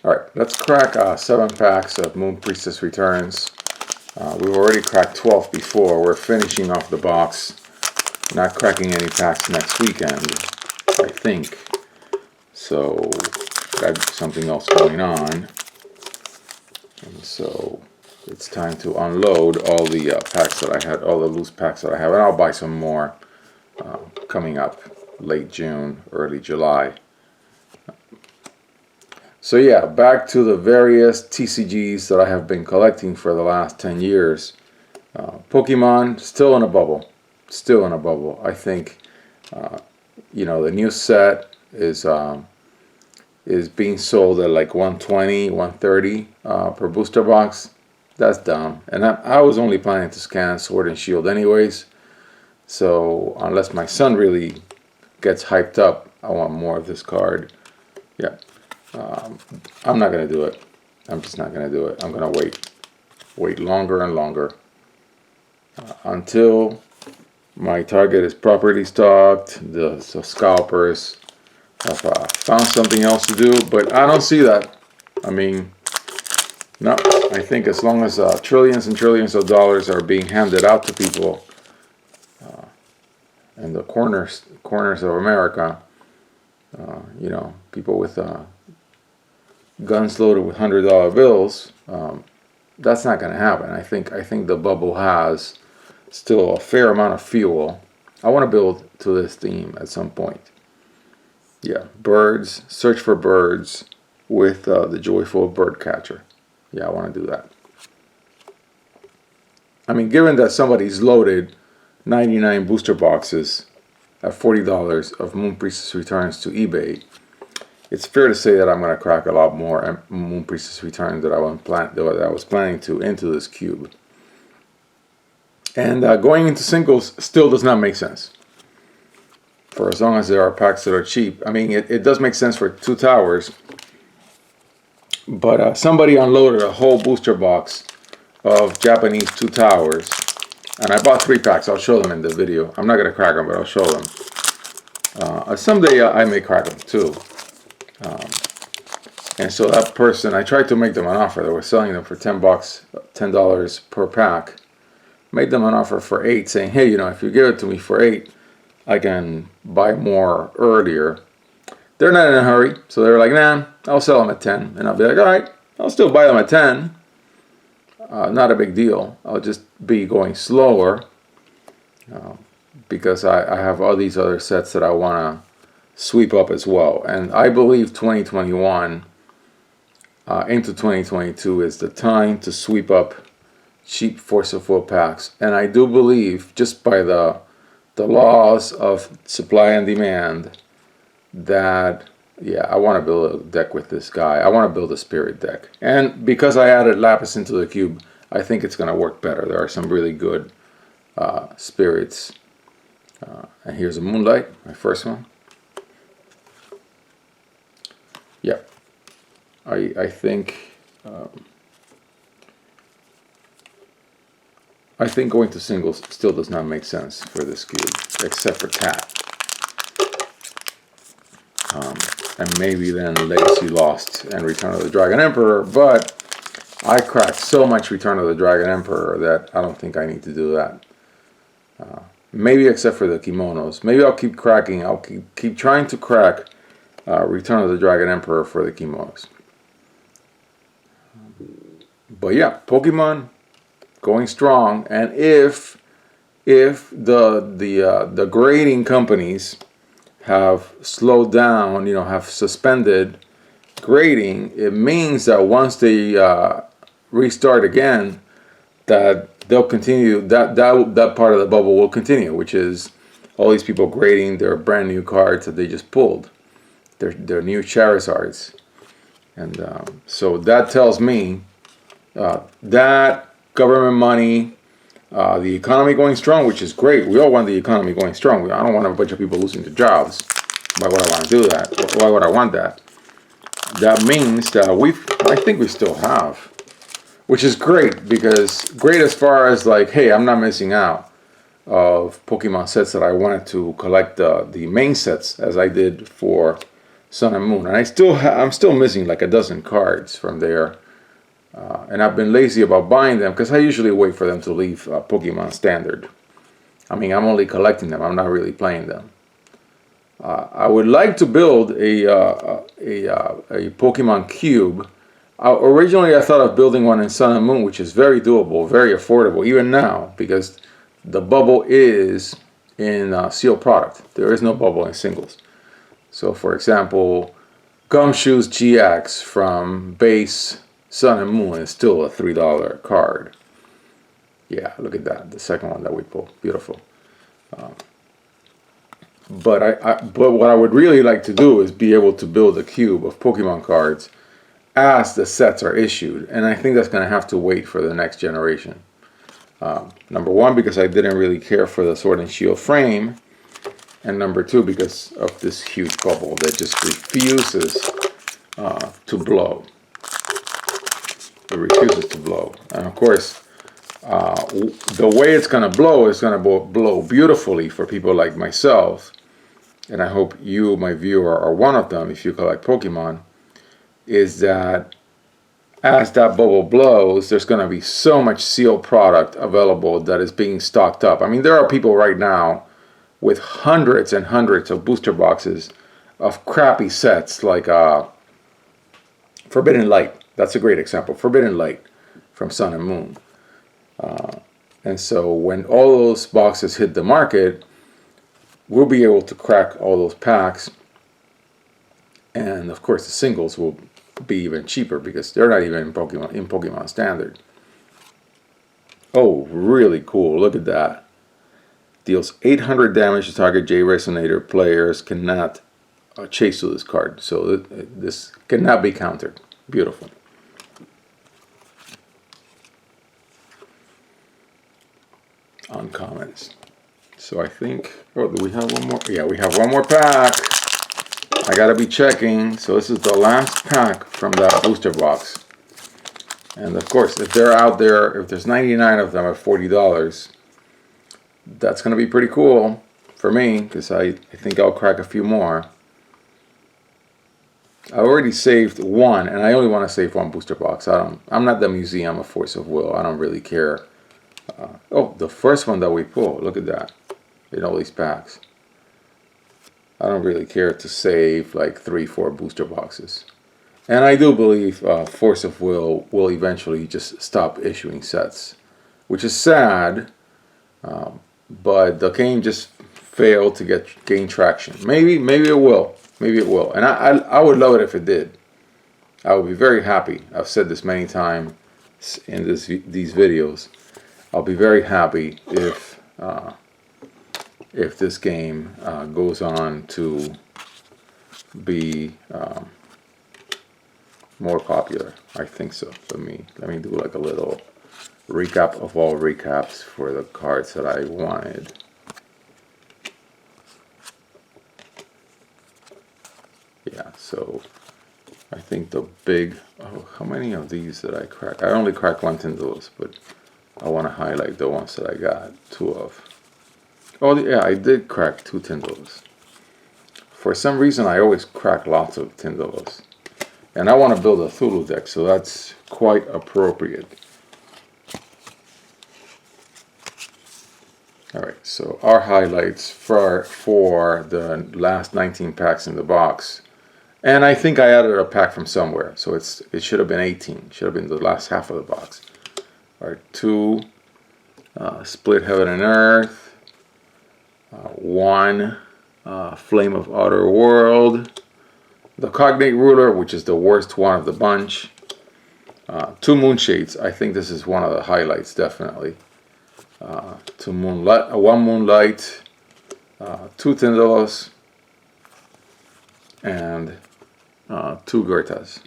Alright, let's crack 7 packs of Moon Priestess returns. We've already cracked 12 before. We're finishing off the box. Not cracking any packs next weekend, I think. So, got something else going on. And so, it's time to unload all the packs that I had, all the loose packs that I have. And I'll buy some more coming up late June, early July. So yeah, back to the various TCGs that I have been collecting for the last 10 years. Pokemon, still in a bubble. Still in a bubble. I think, you know, the new set is being sold at like $120, $130 per booster box. That's dumb. And I was only planning to scan Sword and Shield anyways. So unless my son really gets hyped up, I want more of this card. Yeah. I'm not going to do it. I'm just not going to do it. I'm going to wait longer and longer until my target is properly stocked. The scalpers have found something else to do, but I don't see that. I mean, no, I think as long as trillions and trillions of dollars are being handed out to people in the corners of America, you know, people with guns loaded with $100 bills, that's not going to happen. I think the bubble has still a fair amount of fuel. I want to build to this theme at some point. Yeah, birds, search for birds with the joyful bird catcher. Yeah, I want to do that. I mean, given that somebody's loaded 99 booster boxes at $40 of Moon Priestess returns to eBay, it's fair to say that I'm going to crack a lot more Moon Priestess returns that I was planning to into this cube. And going into singles still does not make sense. For as long as there are packs that are cheap. I mean, it does make sense for 2 towers. But somebody unloaded a whole booster box of Japanese 2 towers. And I bought 3 packs. I'll show them in the video. I'm not going to crack them, but I'll show them. Someday I may crack them too. And so that person, I tried to make them an offer. They were selling them for $10, $10 per pack. Made them an offer for 8, saying, hey, you know, if you give it to me for 8, I can buy more earlier. They're not in a hurry, so they're like, nah, I'll sell them at 10. And I'll be like, all right, I'll still buy them at 10. Not a big deal. I'll just be going slower because I have all these other sets that I want to sweep up as well. And I believe 2021 into 2022 is the time to sweep up cheap Force of Will packs. And I do believe, just by the laws of supply and demand, that, yeah, I want to build a deck with this guy. I want to build a spirit deck. And because I added Lapis into the cube, I think it's going to work better. There are some really good spirits. And here's a Moonlight, my first one. Yeah, I think going to singles still does not make sense for this cube, except for TAT. And maybe then Legacy Lost and Return of the Dragon Emperor, but I cracked so much Return of the Dragon Emperor that I don't think I need to do that. Maybe except for the kimonos. Maybe I'll keep cracking. I'll keep trying to crack Return of the Dragon Emperor for the kimonos. But yeah, Pokemon going strong, and if the grading companies have slowed down, you know, have suspended grading, it means that once they restart again, that they'll continue, that part of the bubble will continue, which is all these people grading their brand new cards that they just pulled, their new Charizards. And so that tells me that government money, the economy going strong, which is great. We all want the economy going strong. I don't want a bunch of people losing their jobs. Why would I want to do that? Why would I want that? That means that I think we still have, which is great, because great as far as like, hey, I'm not missing out of Pokemon sets that I wanted to collect the main sets, as I did for Sun and Moon, and I'm still missing like a dozen cards from there, and I've been lazy about buying them because I usually wait for them to leave Pokemon Standard. I mean, I'm only collecting them. I'm not really playing them. I would like to build a Pokemon Cube. Originally, I thought of building one in Sun and Moon, which is very doable, very affordable, even now, because the bubble is in sealed product. There is no bubble in singles. So, for example, Gumshoe's GX from base Sun and Moon is still a $3 card. Yeah, look at that. The second one that we pulled. Beautiful. But what I would really like to do is be able to build a cube of Pokemon cards as the sets are issued. And I think that's going to have to wait for the next generation. Number one, because I didn't really care for the Sword and Shield frame. And number two, because of this huge bubble that just refuses to blow. It refuses to blow. And of course, the way it's going to blow is going to blow beautifully for people like myself. And I hope you, my viewer, are one of them if you collect Pokemon. Is that as that bubble blows, there's going to be so much sealed product available that is being stocked up. I mean, there are people right now with hundreds and hundreds of booster boxes of crappy sets like Forbidden Light. That's a great example. Forbidden Light from Sun and Moon. And so when all those boxes hit the market, we'll be able to crack all those packs. And of course the singles will be even cheaper because they're not even in Pokemon Standard. Oh, really cool. Look at that. Deals 800 damage to target J Resonator. Players cannot chase to this card. So this cannot be countered. Beautiful. Uncommons. So I think, oh, do we have one more? Yeah, we have one more pack. I gotta be checking. So this is the last pack from that booster box. And of course, if they're out there, if there's 99 of them at $40, that's gonna be pretty cool for me because I think I'll crack a few more. I already saved one, and I only want to save one booster box. I'm not the museum of Force of Will. I don't really care. Oh, the first one that we pulled. Look at that. In all these packs. I don't really care to save like 3-4 booster boxes. And I do believe Force of Will eventually just stop issuing sets. Which is sad. But the game just failed to gain traction. Maybe it will. Maybe it will. And I would love it if it did. I would be very happy. I've said this many times in these videos. I'll be very happy if this game goes on to be more popular. I think so. Let me do like a little recap of all recaps for the cards that I wanted. Yeah, so I think the big, how many of these did I crack? I only cracked one Tindles, but I want to highlight the ones that I got 2 of. Oh yeah, I did crack 2 Tindles. For some reason I always crack lots of Tindles. And I want to build a Thulu deck, so that's quite appropriate. Alright, so our highlights for the last 19 packs in the box. And I think I added a pack from somewhere, so it should have been 18. It should have been the last half of the box. Alright, 2 Split Heaven and Earth. 1 Flame of Outer World. The Cognate Ruler, which is the worst one of the bunch. 2 Moonshades. I think this is one of the highlights, definitely. 2 Moonlight, 1 Moonlight, 2 Tyndalos, and 2 Gertas.